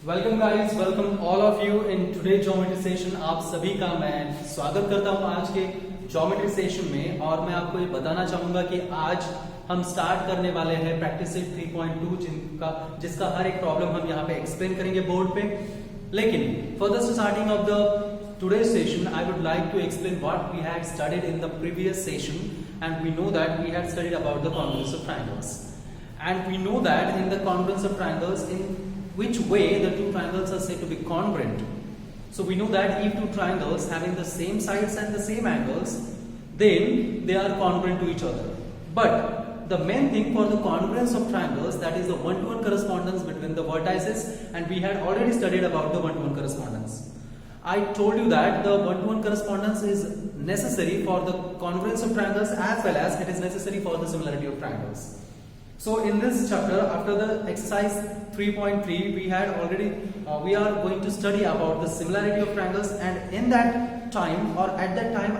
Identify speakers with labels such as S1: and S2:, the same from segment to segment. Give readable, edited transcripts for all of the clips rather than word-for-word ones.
S1: Welcome guys, welcome all of you in today geometry session. आप सभी का मैं स्वागत करता हूं आज के ज्योमेट्री सेशन में। और मैं आपको ये बताना चाहूंगा कि आज हम स्टार्ट करने वाले हैं प्रैक्टिस सेट 3.2 जिसका हर एक प्रॉब्लम हम यहाँ पे एक्सप्लेन करेंगे बोर्ड पे। लेकिन for the starting of the today's session I would like to explain what we had studied in the previous session, and we know that we had studied about the congruence of triangles, and we know that in the congruence of triangles, in which way the two triangles are said to be congruent. So we know that if two triangles having the same sides and the same angles, then they are congruent to each other. But the main thing for the congruence of triangles, that is the one-to-one correspondence between the vertices, and we had already studied about the one-to-one correspondence. I told you that the one-to-one correspondence is necessary for the congruence of triangles as well as it is necessary for the similarity of triangles. So in this chapter, after the exercise 3.3, we had already we are going to study about the similarity of triangles, and in that time or at that time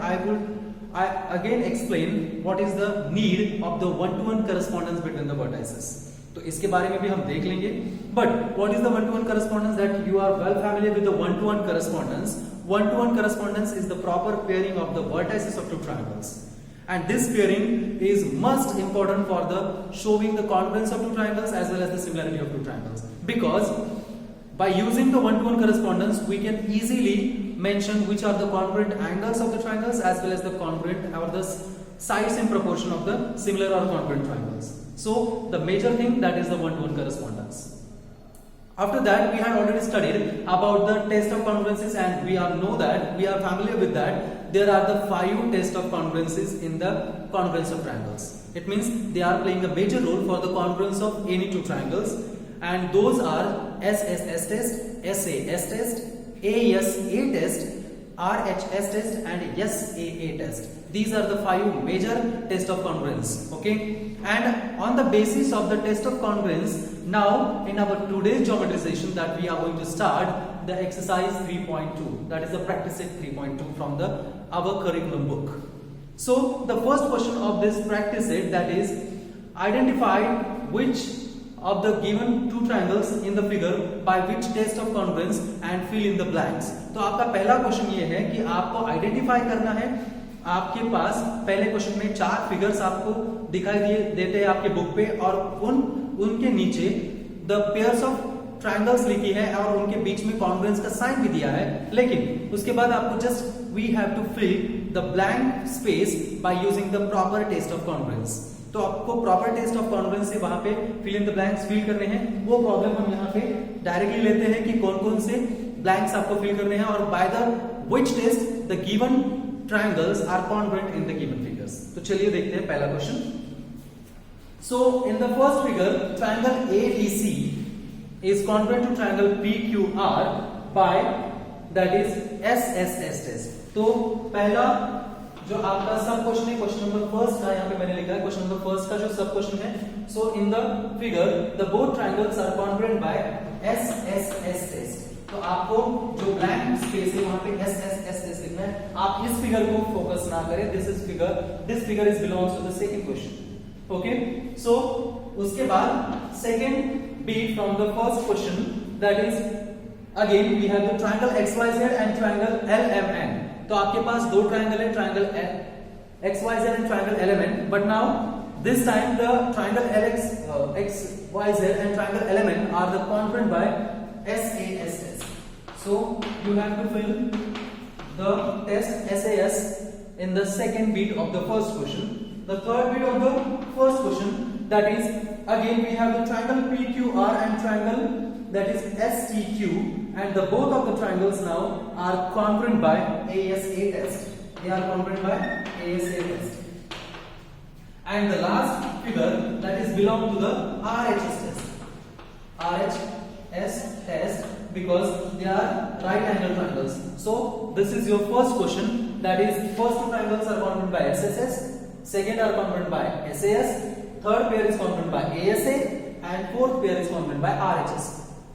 S1: I again explain what is the need of the one-to-one correspondence between the vertices. तो इसके बारे में भी हम देख लेंगे। But what is the one to one correspondence? That you are well familiar with the one to one correspondence. One to one correspondence is the proper pairing of the vertices of two triangles, and this pairing is most important for the showing the congruence of two triangles as well as the similarity of two triangles, because by using the one to one correspondence we can easily mention which are the congruent angles of the triangles as well as the congruent or the sides in proportion of the similar or congruent triangles. So the major thing, that is the one-to-one correspondence. After that we had already studied about the test of congruences, and we know that we are familiar with that. There are the 5 tests of congruences in the congruence of triangles. It means they are playing a major role for the congruence of any two triangles, and those are SSS test, SAS test, ASA test, RHS test and SAA test. These are the 5 major tests of congruence. Okay, and on the basis of the test of congruence, now in our today's geometry session that we are going to start the exercise 3.2, that is the practice set 3.2 from the our curriculum book. So the first question of this practice set, that is identify which of the given two triangles in the figure by which test of congruence and fill in the blanks. तो आपका पहला question ये है कि आपको identify करना है। आपके पास पहले क्वेश्चन में 4 फिगर्स आपको दिखाई देते हैं आपके बुक पे, और उनके नीचे द पेयर्स ऑफ ट्रायंगल्स लिखी है और उनके बीच में कॉन्ग्रुएंस का साइन भी दिया है। लेकिन उसके बाद आपको just we have to fill the blank space by using the proper test of congruence. तो आपको प्रॉपर टेस्ट ऑफ कॉन्ग्रुएंस से वहां पे fill in the blanks fill करने हैं। वो प्रॉब्लम हम यहाँ पे डायरेक्टली लेते हैं कि कौन कौन से ब्लैंक्स आपको फिल करने हैं और by the which test the given triangles are congruent in the given figures. तो चलिए देखते हैं पहला question. So in the first figure, triangle ABC is congruent to triangle PQR by that is SSS test. तो पहला जो आपका सब क्वेश्चन है, क्वेश्चन नंबर फर्स्ट का यहाँ पे मैंने लिखा है, क्वेश्चन नंबर फर्स्ट का जो सब क्वेश्चन है। So in the figure, the both triangles are congruent by SSS test. तो आपको जो ब्लैंक स्पेस है वहां पे SSS लिखना है। आप इस फिगर को फोकस ना करें। This figure is belongs to the second question. Okay, so उसके बाद second bit from the first question, that is again we have the triangle XYZ and triangle LMN। तो आपके पास दो ट्रायंगल है, triangle XYZ and triangle LMN, but now this time the triangle XYZ and triangle LMN are the congruent by SAS test. So you have to fill the test SAS in the second bit of the first question. The third bit of the first question, that is again we have the triangle PQR and triangle that is STQ, and the both of the triangles now are congruent by ASA test. They are congruent by ASA test. And the last figure, that is belong to the RHS test. RHS test, because they are right angle triangles. So this is your first question, that is first two triangles are congruent by SSS, second are congruent by SAS, third pair is congruent by ASA, and fourth pair is congruent by RHS.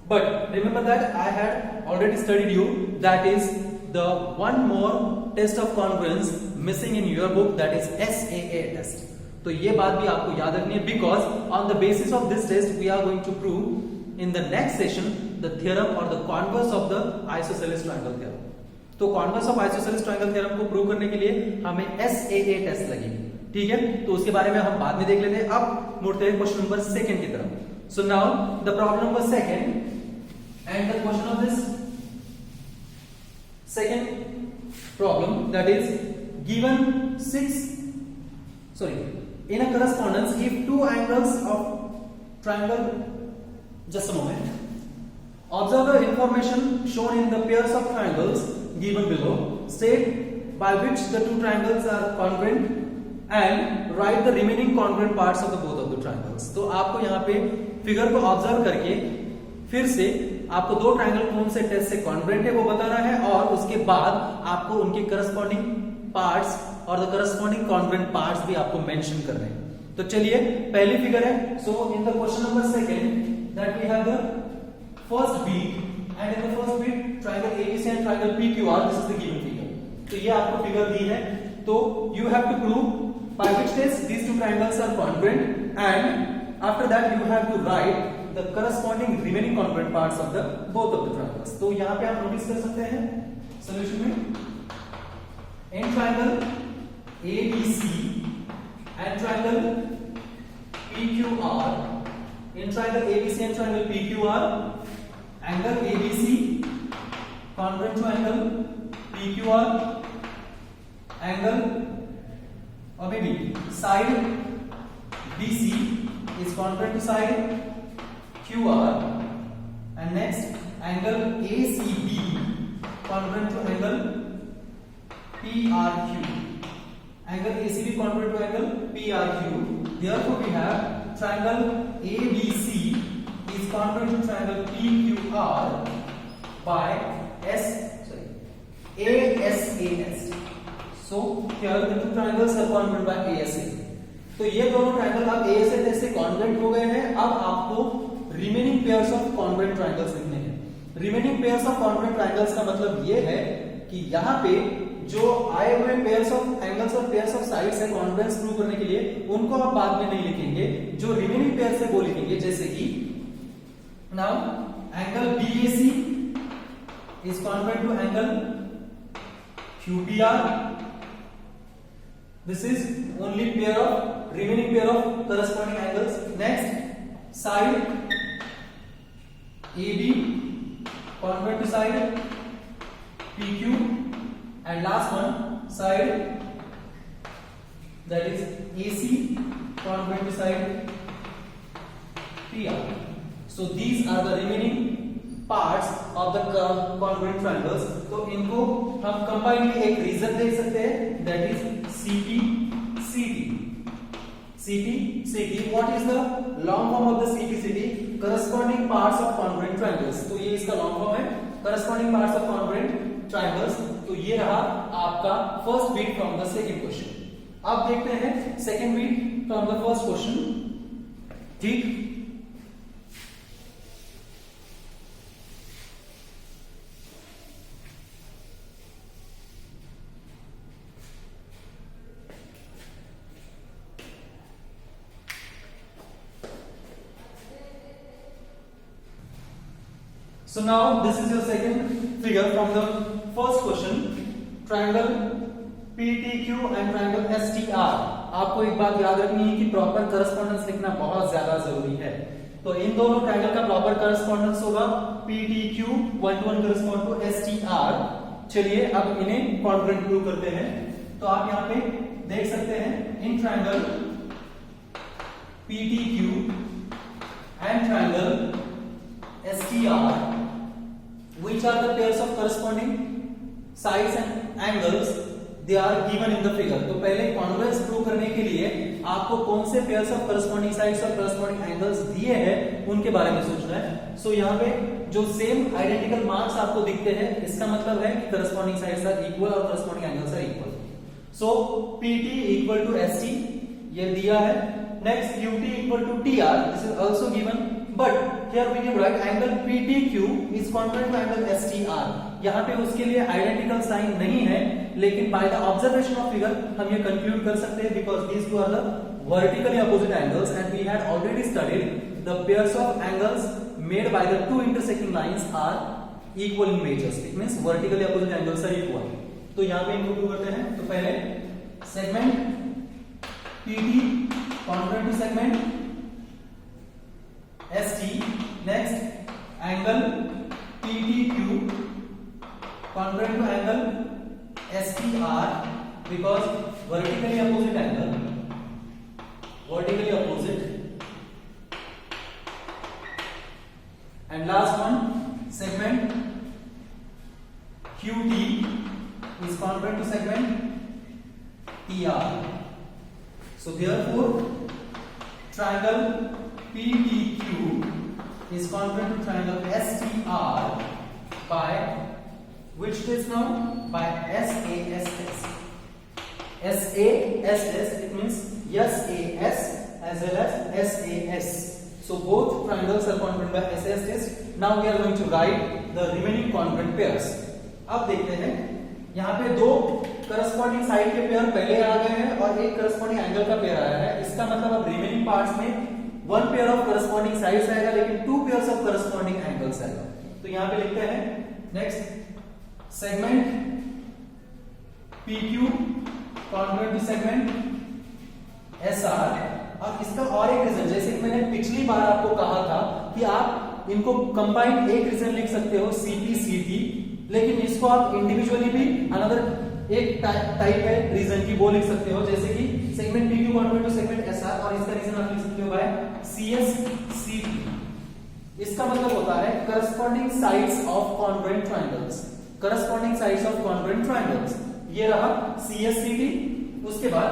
S1: But remember that I had already studied you, that is the one more test of congruence missing in your book, that is SAA test. तो ये बात भी आपको याद रखनी है, because on the basis of this test we are going to prove in the next session the theorem और the converse of the isosceles triangle theorem. तो converse of isosceles triangle theorem को प्रूव करने के लिए हमें SAA test लगेगी, ठीक है। तो उसके बारे में हम बाद में देख लेते हैं। अब मुड़ते हैं क्वेश्चन नंबर 2 की तरफ। So now the problem number 2 and the question of this second problem, that is given in a correspondence if two angles of triangle, just a moment, observe the information shown in the pairs of triangles given below, state by which the two triangles are congruent and write the remaining congruent parts of the both of the triangles। तो आपको यहाँ पे figure को observe करके फिर से आपको दो ट्रायंगल कौन से टेस्ट से कॉन्ग्रुएंट है वो बताना है, और उसके बाद आपको उनके करस्पॉन्डिंग पार्ट्स और द करस्पॉन्डिंग कॉन्ग्रुएंट पार्ट्स भी आपको मेंशन करने हैं। तो चलिए पहली फिगर है। So in the question number 2 that we have the first bit and in the first bit triangle ABC and triangle PQR, this is the given figure. तो ये आपको फिगर दी है, तो you have to prove by which test these two triangles are congruent and after that you have to write the corresponding remaining congruent parts of the both of the triangles। तो यहां पे आप notice कर सकते हैं solution में in triangle ABC and triangle PQR, in triangle ABC and triangle PQR, angle ABC congruent to angle PQR, angle or maybe side BC is congruent to side QR, and next angle ACB congruent to angle PRQ, angle ACB congruent to angle PRQ, therefore we have triangle ABC is congruent to triangle PQR by ASAS। so here the two triangles are congruent by ASA। तो ये दोनों triangle अब ASA test से congruent हो गए हैं। अब आपको remaining pairs of congruent triangles लिखने हैं। Remaining pairs of congruent triangles का मतलब ये है कि यहाँ पे जो आए हुए पेयर्स ऑफ एंगल्स और पेयर्स ऑफ साइड्स है कॉन्ग्रुएंस प्रूव करने के लिए, उनको आप बाद में नहीं लिखेंगे, जो रिमेनिंग पेयर्स है वो लिखेंगे। जैसे कि now angle BAC is congruent to angle QPR, this is only pair of remaining pair of corresponding angles। next side AB congruent to side PQ, and last one side that is AC congruent to side PR। so these are the remaining parts of the congruent triangles। तो इनको हम combinedly एक reason देख सकते हैं, that is CPCT। CPCT, what is the long form of the CPCT? corresponding parts of congruent triangles। तो ये इसका लॉन्ग फॉर्म है, corresponding parts of congruent triangles। तो ये रहा आपका first bit from the second question. अब देखते हैं second bit from the first question, ठीक। So now this is your second figure from the first question, triangle PTQ and triangle STR। आपको एक बात याद रखनी है कि प्रॉपर करस्पॉन्डेंस लिखना बहुत ज्यादा जरूरी है। तो इन दोनों ट्रायंगल का प्रॉपर करस्पॉन्डेंस होगा PTQ 1:1 करस्पॉन्ड टू STR। चलिए अब इन्हें कॉन्ग्रुएंट प्रूव करते हैं। तो आप यहाँ पे देख सकते हैं in triangle PTQ and triangle STR, which are the pairs of corresponding sides and angles, they are given in the figure। तो पहले कॉन्ग्रुएंस प्रूव करने के लिए आपको कौन से पेयर्स ऑफ करस्पॉन्डिंग साइड्स और करस्पॉन्डिंग एंगल्स दिए हैं उनके बारे में सोचना है। सो यहाँ पे जो सेम आइडेंटिकल मार्क्स आपको दिखते हैं, इसका मतलब है कि करस्पॉन्डिंग साइड्स आर इक्वल और corresponding angles are equal. So PT equal to ST ये दिया है। Next QT equal to TR, this is also given, but here we can write angle PTQ is congruent to angle STR। यहाँ पे उसके लिए identical sign नहीं है, लेकिन by the observation of figure हम ये कंक्लूड कर सकते हैं because these two are the vertically opposite angles and we had already studied the pairs of angles made by the two intersecting lines are equal in measures. It means vertically opposite angles are equal. तो यहाँ पे इनको prove करते हैं. तो पहले segment PT congruent to segment ST. Next angle PTQ congruent to angle STR because vertically opposite angle, vertically opposite. And last one, segment QT is congruent to segment TR. So therefore, triangle PTQ is congruent to triangle STR by which test now? By SASS. SASS, it means SAS as well as SAS. So both triangles are congruent by SAS test. Now we are going to write the remaining congruent pairs. अब देखते हैं यहाँ पे दो corresponding side के pair पहले आ गए हैं और एक करस्पॉन्डिंग एंगल का पेयर आया है. इसका मतलब अब रिमेनिंग पार्ट्स में one pair of corresponding sides आएगा लेकिन two pairs of corresponding angles आएगा. तो यहाँ पे लिखते हैं next segment PQ congruent to segment SR. अब इसका और एक रीजन, जैसे कि मैंने पिछली बार आपको कहा था कि आप इनको कंबाइंड एक रीजन लिख सकते हो CP/CT, लेकिन इसको आप इंडिविजुअली भी अनदर एक टाइप है रीजन की वो लिख सकते हो, जैसे कि segment PQ congruent to segment SR और इसका रीजन आप लिख सकते हो बाय CS/CT. इसका मतलब होता है corresponding sides of congruent triangles. Corresponding sides of congruent triangles ये रहा CSCT. उसके बाद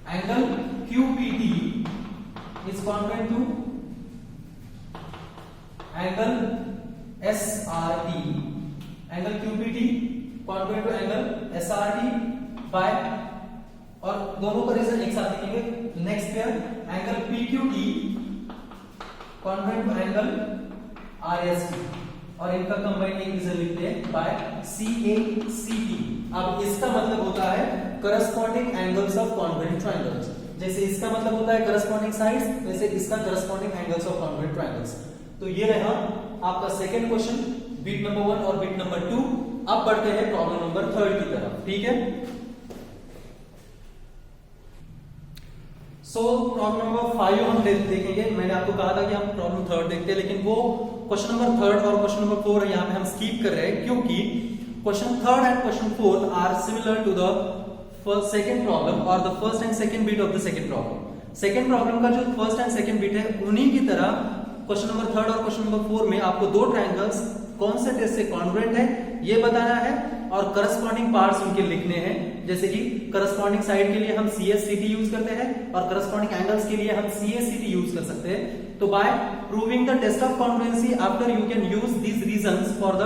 S1: angle QPT is congruent to angle SRT. Angle QPT congruent to angle SRT by, और दोनों का रीजन एक साथ लिखेंगे. Next pair angle PQT congruent to angle RST और इनका कंबाइंड एक रीजन लिखते हैं बाय CACT. अब इसका मतलब होता है corresponding angles of congruent triangles. जैसे इसका मतलब होता है करस्पॉन्डिंग साइड्स, वैसे इसका corresponding angles of congruent triangles. तो ये रहा आपका सेकंड क्वेश्चन, बिट नंबर 1 और बिट नंबर 2. अब बढ़ते हैं प्रॉब्लम नंबर 3 की तरफ. ठीक है. सो प्रॉब्लम नंबर 5 हम देखेंगे. मैंने आपको कहा था कि हम प्रॉब्लम 3 देखते हैं, लेकिन वो क्वेश्चन नंबर 3 और क्वेश्चन नंबर 4 यहाँ पे हम स्किप कर रहे हैं क्योंकि question 3 and question 4 are similar to the second problem और the first and second bit of the second problem. Second problem का जो फर्स्ट एंड सेकंड बिट है उन्हीं की तरह क्वेश्चन नंबर 3 और क्वेश्चन नंबर 4 में आपको दो ट्रायंगल्स कौन से टेस्ट से कॉन्ग्रुएंट है ये बताना है और करस्पॉन्डिंग पार्ट्स उनके लिखने हैं. जैसे कि करस्पॉन्डिंग साइड के लिए हम CSCT यूज करते हैं और करस्पॉन्डिंग एंगल्स के लिए हम CACT यूज कर सकते हैं. तो by proving the test of congruency after you can use these reasons for the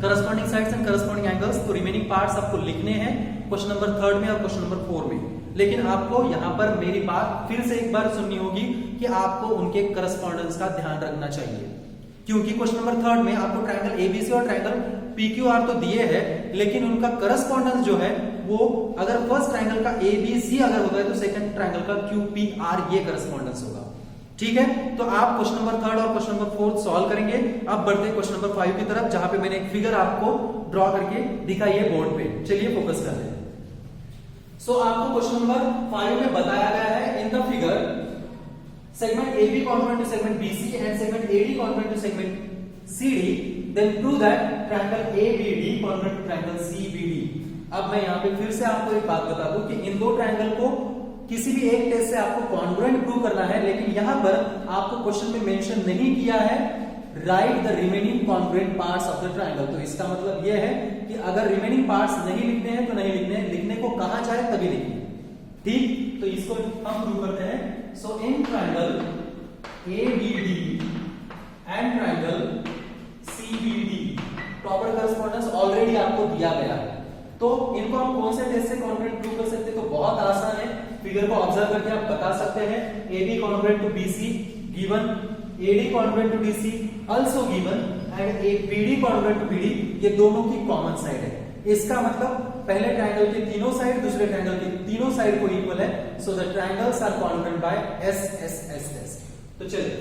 S1: corresponding sides and corresponding angles. तो रिमेनिंग पार्ट्स आपको लिखने हैं क्वेश्चन नंबर 3 में और क्वेश्चन नंबर 4 में. लेकिन आपको यहाँ पर मेरी बात फिर से एक बार सुननी होगी कि आपको उनके करस्पॉन्डेंस का ध्यान रखना चाहिए, क्योंकि क्वेश्चन नंबर 3 में आपको ट्रायंगल ABC और ट्रायंगल PQR तो दिए हैं, लेकिन उनका करस्पॉन्डेंस जो है वो अगर फर्स्ट ट्रायंगल का ABC अगर होगा तो सेकंड ट्रायंगल का QPR ये करस्पॉन्डेंस होगा. ठीक है. तो आप क्वेश्चन नंबर 3 और क्वेश्चन नंबर 4 सॉल्व करेंगे. अब बढ़ते हैं क्वेश्चन नंबर 5 की तरफ, जहां पे मैंने एक फिगर आपको ड्रॉ करके दिखाई है बोर्ड पे. चलिए फोकस करते हैं. सो आपको क्वेश्चन नंबर 5 में बताया गया है in the figure segment AB congruent to segment BC and segment AD congruent to segment CD, then prove that triangle ABD congruent to triangle CBD. अब मैं यहाँ पे फिर से आपको एक बात बता दूं कि इन दो ट्रायंगल को किसी भी एक टेस्ट से आपको कॉन्ग्रुएंट प्रूव करना है, लेकिन यहाँ पर आपको क्वेश्चन में मेंशन नहीं किया है right the remaining congruent parts of the triangle. तो इसका मतलब यह है कि अगर रिमेनिंग पार्ट्स नहीं लिखने हैं तो नहीं लिखने को कहा जाए तभी लिखिए. ठीक. तो इसको हम प्रूव करते हैं. So in triangle ABD and triangle CBD proper correspondence already आपको दिया गया है. तो इनको हम कौन से टेस्ट से कॉन्ग्रुएंट प्रूव कर सकते हैं? तो बहुत आसान है. फिगर को ऑब्जर्व करके आप बता सकते हैं. AB congruent to BC given, AD congruent to DC also given and BD congruent to BD ये दोनों की कॉमन साइड है. इसका मतलब पहले ट्रायंगल के तीनों साइड दूसरे ट्रायंगल के तीनों साइड को इक्वल है. So the triangles are congruent by SSSS. तो चलिए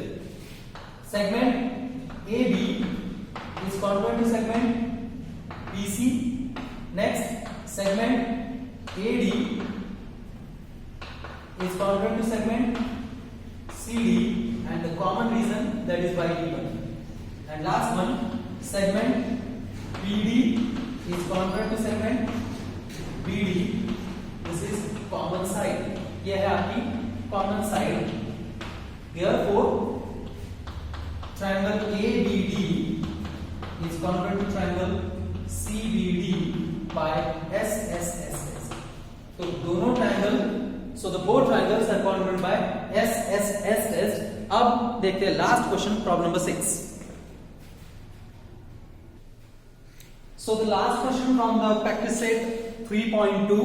S1: segment AB is congruent to segment BC. Next, segment AD is congruent to segment CD, and the common reason that is by given. And last one, segment BD is congruent to segment BD. This is common side. ये है आपकी common side. Therefore, triangle ABD is congruent to triangle CBD by SSSS. तो दोनों triangle, so the both triangles are congruent by SSSS. अब देखते हैं last question, problem number 6. So the last question from the practice set 3.2.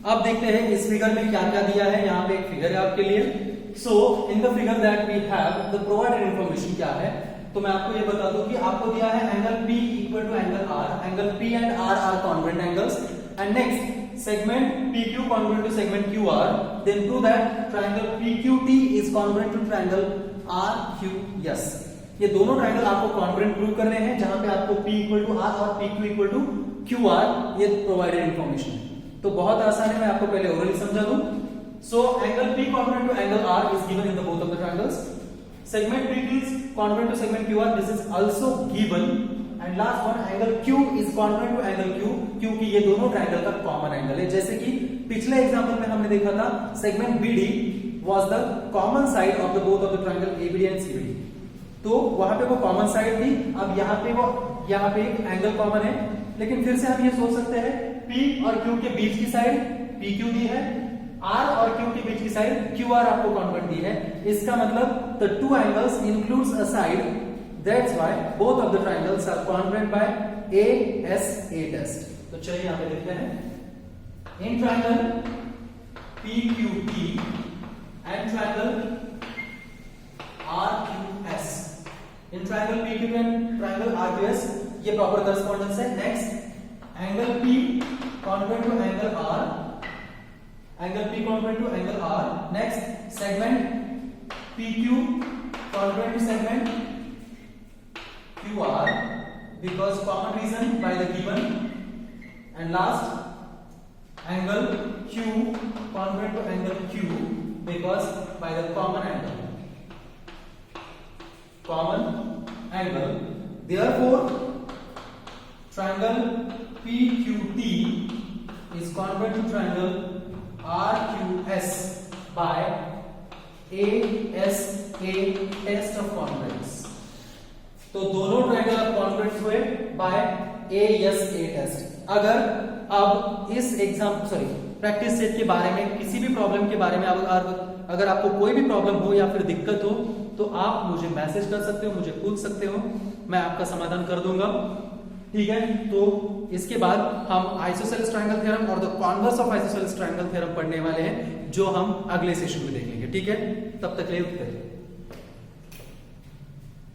S1: अब देखते हैं इस figure में क्या क्या दिया है. यहाँ पे एक फिगर है आपके लिए. So in the figure that we have, the provided information क्या है, तो मैं आपको ये बता दूं कि आपको दिया है angle P equal to angle R. Angle P and R are congruent angles. And next, segment PQ congruent to segment QR. Then prove that triangle PQT is congruent to triangle RQS. ये दोनों triangle आपको congruent prove करने हैं, जहां पे आपको P equal to R और PQ equal to QR ये प्रोवाइडेड इंफॉर्मेशन है. तो बहुत आसान है, मैं आपको पहले ओरली समझा दूं. So angle P congruent to angle R is given in the both of the triangles. Segment PQ is congruent to segment QR. This is also given. And last one, angle Q is congruent to angle Q, क्योंकि ये दोनों triangle का common angle है. जैसे कि पिछले example में हमने देखा था, segment BD was the common side of the both of the triangle ABD and CBD. तो वहां पे वो कॉमन साइड थी. अब यहाँ पे एक एंगल कॉमन है, लेकिन फिर से हम ये सोच सकते हैं P और Q के बीच की साइड PQ दी है, R और Q के बीच की साइड QR आपको कॉन्ग्रुएंट दी है. इसका मतलब the two angles includes a side. That's why both of the triangles are congruent by ASA test. तो चलिए यहाँ पे देखते हैं. In triangle PQT and triangle RQS. In triangle PQT and triangle RQS ये प्रॉपर करस्पॉन्डेंस है. Next, angle P congruent to angle R. Angle P congruent to angle R. Next, segment PQ congruent to segment QR because common reason by the given. And last, angle Q congruent to angle Q because by the common angle. Therefore, triangle PQT is congruent to triangle RQS by ASA test of congruence. तो दोनों triangle अब congruent हुए bye ASA test. अब इस practice set के बारे में, किसी भी प्रॉब्लम के बारे में अगर आपको कोई भी प्रॉब्लम हो या फिर दिक्कत हो, तो आप मुझे मैसेज कर सकते हो, मुझे पूछ सकते हो, मैं आपका समाधान कर दूंगा. ठीक है. तो इसके बाद हम आइसोसेलेस ट्रायंगल थ्योरम और the converse of isosceles triangle theorem पढ़ने वाले हैं, जो हम अगले सेशन में देखेंगे. ठीक है. तब तक के लिए